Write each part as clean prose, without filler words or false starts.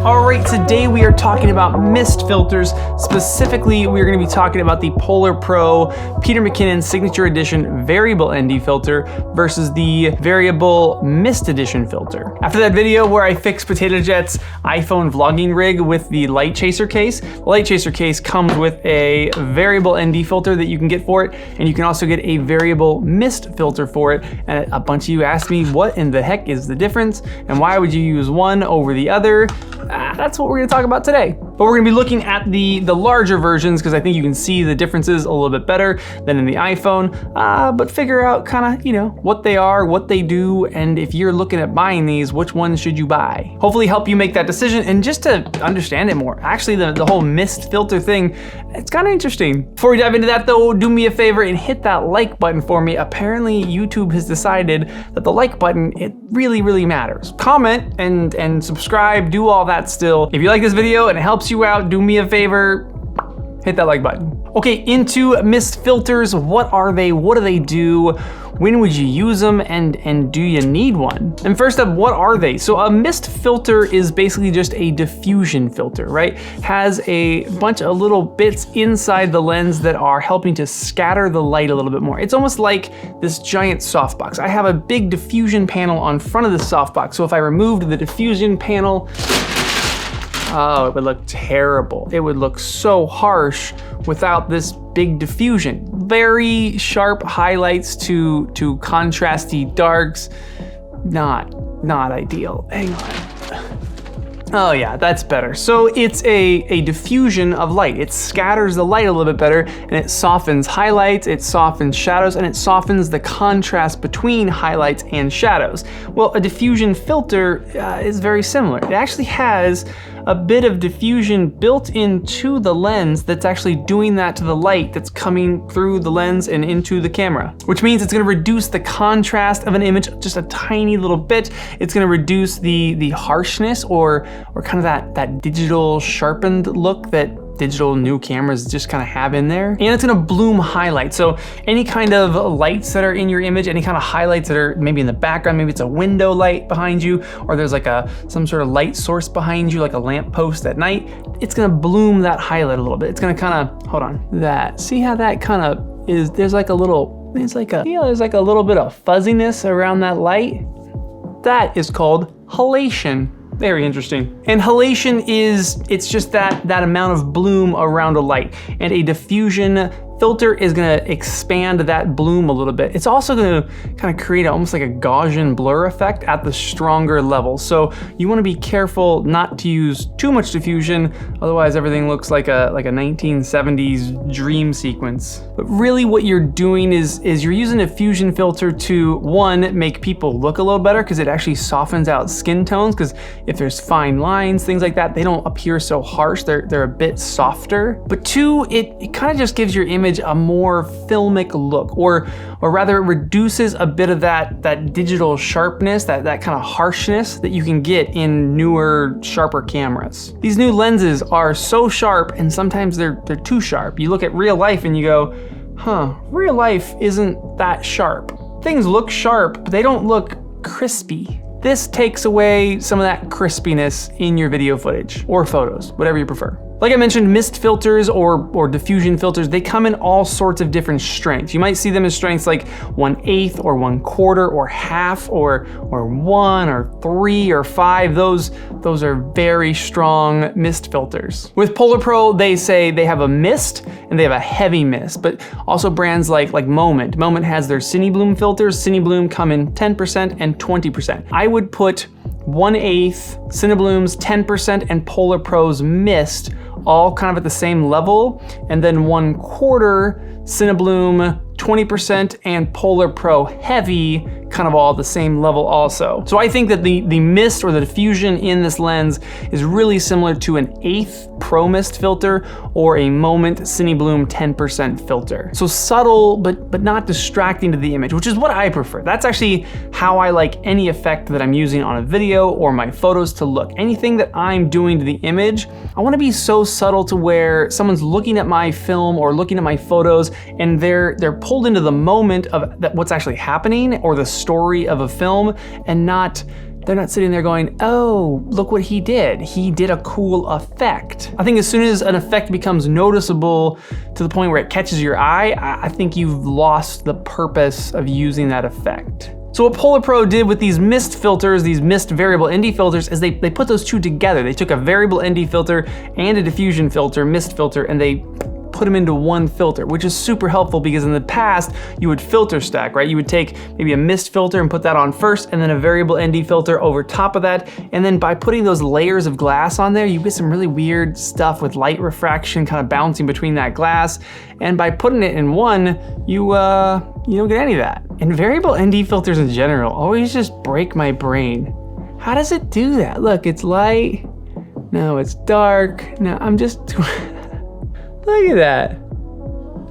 Alright, today we are talking about mist filters. Specifically, we are going to be talking about the Polar Pro Peter McKinnon Signature Edition Variable ND filter versus the Variable Mist Edition filter. After that video where I fixed Potato Jet's iPhone vlogging rig with the Light Chaser case, the Light Chaser case comes with a variable ND filter that you can get for it, and you can also get a variable mist filter for it. And a bunch of you asked me, what in the heck is the difference, and why would you use one over the other? That's what we're going to talk about today. But we're going to be looking at the larger versions because I think you can see the differences a little bit better than in the iPhone, but figure out kind of, what they are, what they do, and if you're looking at buying these, which ones should you buy? Hopefully help you make that decision, and just to understand it more. Actually, the whole mist filter thing, it's kind of interesting. Before we dive into that though, do me a favor and hit that like button for me. Apparently YouTube has decided that the like button, it really, really matters. Comment and subscribe, do all that still. If you like this video and it helps you out, do me a favor, hit that like button. Okay, into mist filters. What are they? What do they do? When would you use them, and do you need one? And first up, what are they? So a mist filter is basically just a diffusion filter, right? Has a bunch of little bits inside the lens that are helping to scatter the light a little bit more. It's almost like this giant softbox. I have a big diffusion panel on front of the softbox, so if I removed the diffusion panel, oh, it would look terrible. It would look so harsh without this big diffusion. Very sharp highlights to contrasty darks. Not ideal. Hang on. Oh yeah, that's better. So it's a diffusion of light. It scatters the light a little bit better, and it softens highlights, it softens shadows, and it softens the contrast between highlights and shadows. Well, a diffusion filter is very similar. It actually has a bit of diffusion built into the lens that's actually doing that to the light that's coming through the lens and into the camera, which means it's gonna reduce the contrast of an image just a tiny little bit. It's gonna reduce the harshness or kind of that digital sharpened look that digital new cameras just kind of have in there. And it's gonna bloom highlights. So any kind of lights that are in your image, any kind of highlights that are maybe in the background, maybe it's a window light behind you, or there's like some sort of light source behind you, like a lamp post at night, it's gonna bloom that highlight a little bit. It's gonna kind of, hold on, see how that kind of is, there's like a little bit of fuzziness around that light? That is called halation. Very interesting. And halation it's just that amount of bloom around a light. And a diffusion filter is gonna expand that bloom a little bit. It's also gonna kind of create almost like a Gaussian blur effect at the stronger level. So you wanna be careful not to use too much diffusion, otherwise everything looks like a 1970s dream sequence. But really what you're doing is you're using a diffusion filter to, one, make people look a little better because it actually softens out skin tones, because if there's fine lines, things like that, they don't appear so harsh, they're a bit softer. But two, it kind of just gives your image a more filmic look, or rather it reduces a bit of that digital sharpness, that kind of harshness that you can get in newer, sharper cameras. These new lenses are so sharp, and sometimes they're too sharp. You look at real life and you go, real life isn't that sharp. Things look sharp, but they don't look crispy. This takes away some of that crispiness in your video footage or photos, whatever you prefer. Like I mentioned, mist filters or diffusion filters, they come in all sorts of different strengths. You might see them as strengths like 1/8 or 1/4 or half or 1 or 3 or 5. Those are very strong mist filters. With Polar Pro, they say they have a mist and they have a heavy mist, but also brands like Moment. Moment has their Cinebloom filters. Cinebloom come in 10% and 20%. I would put 1/8 Cinebloom's 10% and Polar Pro's mist all kind of at the same level, and then 1/4 Cinebloom 20% and Polar Pro Heavy kind of all the same level also. So I think that the mist or the diffusion in this lens is really similar to an 1/8 Pro Mist filter or a Moment Cinebloom 10% filter. So subtle, but not distracting to the image, which is what I prefer. That's actually how I like any effect that I'm using on a video or my photos to look. Anything that I'm doing to the image, I wanna be so subtle to where someone's looking at my film or looking at my photos and they're pulled into the moment of what's actually happening or the story of a film and they're not sitting there going, oh, look what he did. He did a cool effect. I think as soon as an effect becomes noticeable to the point where it catches your eye, I think you've lost the purpose of using that effect. So what Polar Pro did with these mist filters, these mist variable ND filters, is they put those two together. They took a variable ND filter and a diffusion filter, mist filter, and they put them into one filter, which is super helpful because in the past you would filter stack, right? You would take maybe a mist filter and put that on first and then a variable ND filter over top of that. And then by putting those layers of glass on there, you get some really weird stuff with light refraction kind of bouncing between that glass. And by putting it in one, you don't get any of that. And variable ND filters in general always just break my brain. How does it do that? Look, it's light. No, it's dark. No, I'm just... Look at that.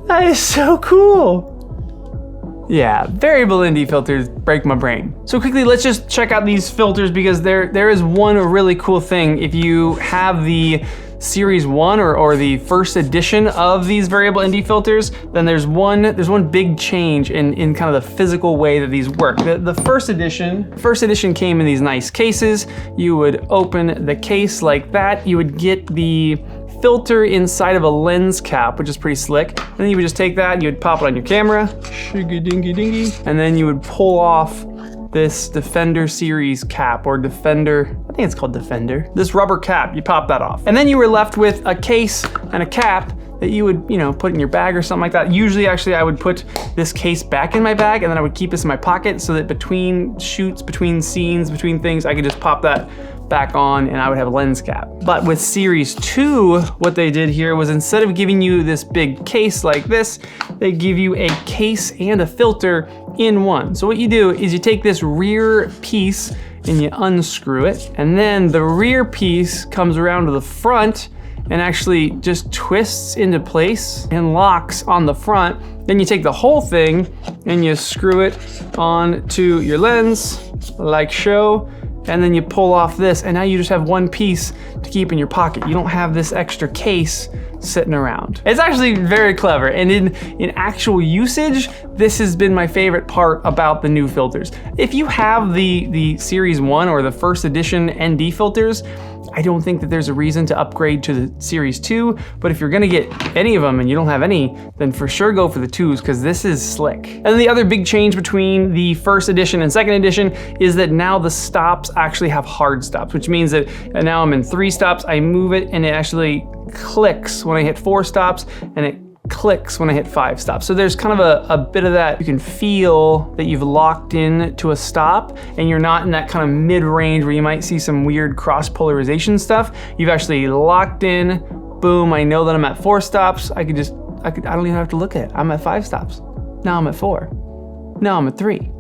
That is so cool. Yeah, variable ND filters break my brain. So quickly, let's just check out these filters because there is one really cool thing. If you have the Series 1 or the first edition of these variable ND filters, then there's one big change in kind of the physical way that these work. The first edition came in these nice cases. You would open the case like that. You would get the filter inside of a lens cap, which is pretty slick. And then you would just take that and you would pop it on your camera, shiggy dingy dingy, and then you would pull off this Defender series cap, or Defender, I think it's called Defender. This rubber cap, you pop that off. And then you were left with a case and a cap that you would, put in your bag or something like that. Usually, actually, I would put this case back in my bag and then I would keep this in my pocket so that between shoots, between scenes, between things, I could just pop that back on and I would have a lens cap. But with Series 2, what they did here was instead of giving you this big case like this, they give you a case and a filter in one. So what you do is you take this rear piece and you unscrew it, and then the rear piece comes around to the front and actually just twists into place and locks on the front. Then you take the whole thing and you screw it onto your lens like so, and then you pull off this, and now you just have one piece to keep in your pocket. You don't have this extra case sitting around. It's actually very clever, and in actual usage, this has been my favorite part about the new filters. If you have the Series 1 or the first edition ND filters, I don't think that there's a reason to upgrade to the Series 2, but if you're gonna get any of them and you don't have any, then for sure go for the 2s, because this is slick. And the other big change between the first edition and second edition is that now the stops actually have hard stops, which means that now I'm in 3 stops, I move it and it actually clicks when I hit 4 stops, and it clicks when I hit 5 stops. So there's kind of a bit of that. You can feel that you've locked in to a stop and you're not in that kind of mid-range where you might see some weird cross-polarization stuff. You've actually locked in, boom, I know that I'm at 4 stops. I don't even have to look at it. I'm at 5 stops. Now I'm at 4. Now I'm at 3.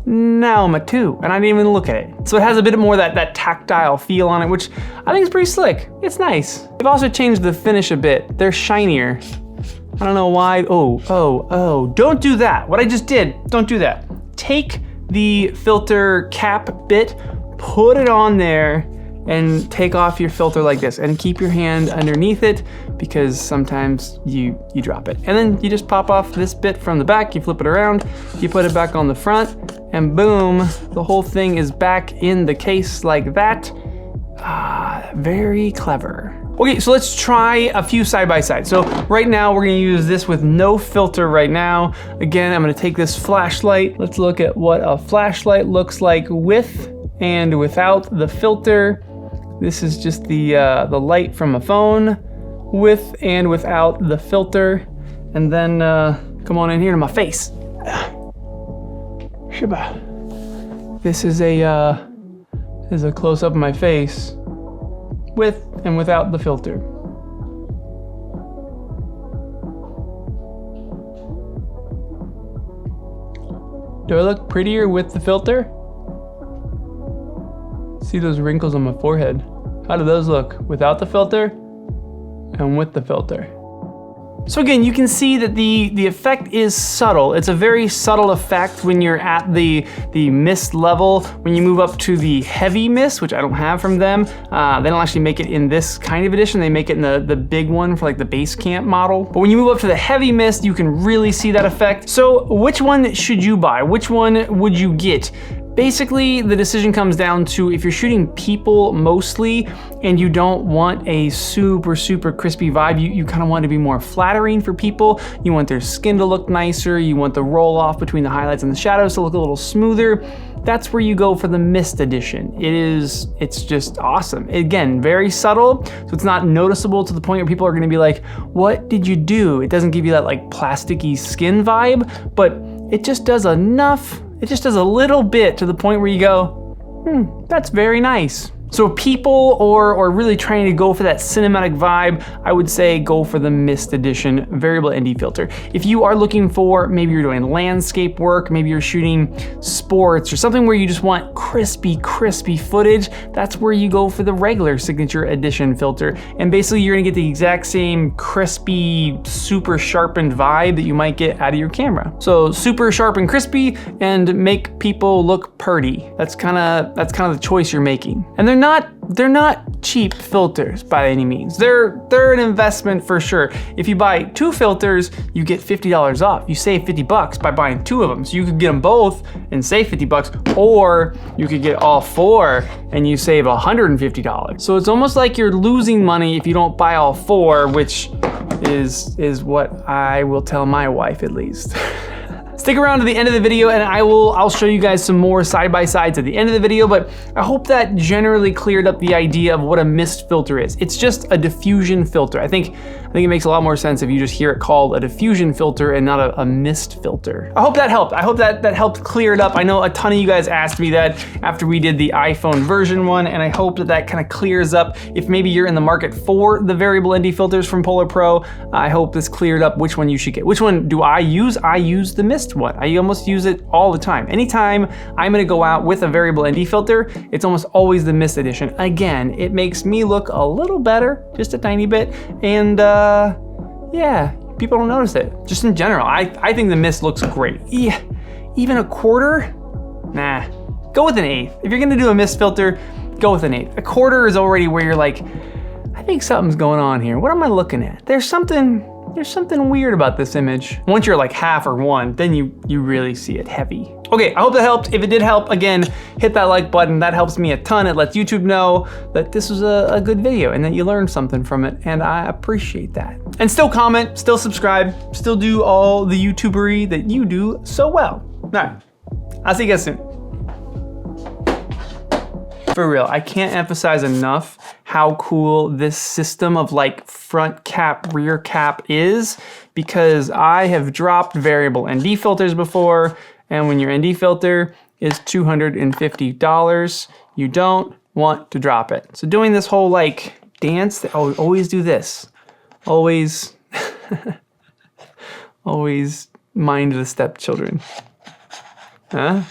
Now I'm at 2, and I didn't even look at it. So it has a bit more that tactile feel on it, which I think is pretty slick. It's nice. They've also changed the finish a bit. They're shinier. I don't know why. Oh, don't do that. What I just did, don't do that. Take the filter cap bit, put it on there, and take off your filter like this, and keep your hand underneath it because sometimes you drop it. And then you just pop off this bit from the back, you flip it around, you put it back on the front, and boom, the whole thing is back in the case like that. Very clever. Okay, so let's try a few side by side. So right now we're gonna use this with no filter right now. Again, I'm gonna take this flashlight. Let's look at what a flashlight looks like with and without the filter. This is just the light from a phone with and without the filter. And then come on in here to my face. Shiba. This is a close up of my face with and without the filter. Do I look prettier with the filter? See those wrinkles on my forehead? How do those look without the filter and with the filter? So again, you can see that the effect is subtle. It's a very subtle effect when you're at the mist level. When you move up to the heavy mist, which I don't have from them, they don't actually make it in this kind of edition. They make it in the big one for like the base camp model. But when you move up to the heavy mist, you can really see that effect. So which one should you buy? Which one would you get? Basically, the decision comes down to if you're shooting people mostly and you don't want a super crispy vibe, you kind of want to be more flattering for people. You want their skin to look nicer. You want the roll off between the highlights and the shadows to look a little smoother. That's where you go for the Mist Edition. It's just awesome. Again, very subtle, so it's not noticeable to the point where people are gonna be like, what did you do? It doesn't give you that like plasticky skin vibe, but it just does enough. It just does a little bit to the point where you go, that's very nice. So people or really trying to go for that cinematic vibe, I would say go for the Mist Edition variable ND filter. If you are looking for, maybe you're doing landscape work, maybe you're shooting sports or something where you just want crispy footage, that's where you go for the regular Signature Edition filter. And basically you're gonna get the exact same crispy, super sharpened vibe that you might get out of your camera. So super sharp and crispy and make people look purty. That's kind of the choice you're making. And they're not cheap filters by any means. They're an investment for sure. If you buy 2 filters, you get $50 off. You save $50 by buying 2 of them. So you could get them both and save $50, or you could get all 4 and you save $150. So it's almost like you're losing money if you don't buy all 4, which is what I will tell my wife at least. Stick around to the end of the video and I'll show you guys some more side-by-sides at the end of the video, but I hope that generally cleared up the idea of what a mist filter is. It's just a diffusion filter. I think it makes a lot more sense if you just hear it called a diffusion filter and not a mist filter. I hope that helped. I hope that helped clear it up. I know a ton of you guys asked me that after we did the iPhone version one, and I hope that kind of clears up if maybe you're in the market for the variable ND filters from Polar Pro. I hope this cleared up which one you should get. Which one do I use? I use the mist one. I almost use it all the time. Anytime I'm gonna go out with a variable ND filter, it's almost always the Mist Edition. Again, it makes me look a little better, just a tiny bit, and yeah, people don't notice it. Just in general, I think the Mist looks great. Yeah, even a quarter? Nah, go with an 1/8. If you're gonna do a Mist filter, go with an 1/8. A quarter is already where you're like, I think something's going on here. What am I looking at? There's something weird about this image. Once you're like half or 1, then you really see it heavy. Okay, I hope that helped. If it did help, again, hit that like button. That helps me a ton. It lets YouTube know that this was a good video and that you learned something from it, and I appreciate that. And still comment, still subscribe, still do all the YouTubery that you do so well. All right, I'll see you guys soon. For real, I can't emphasize enough how cool this system of like front cap, rear cap is, because I have dropped variable ND filters before, and when your ND filter is $250, you don't want to drop it. So doing this whole like dance, always do this. Always, always mind the stepchildren. Huh?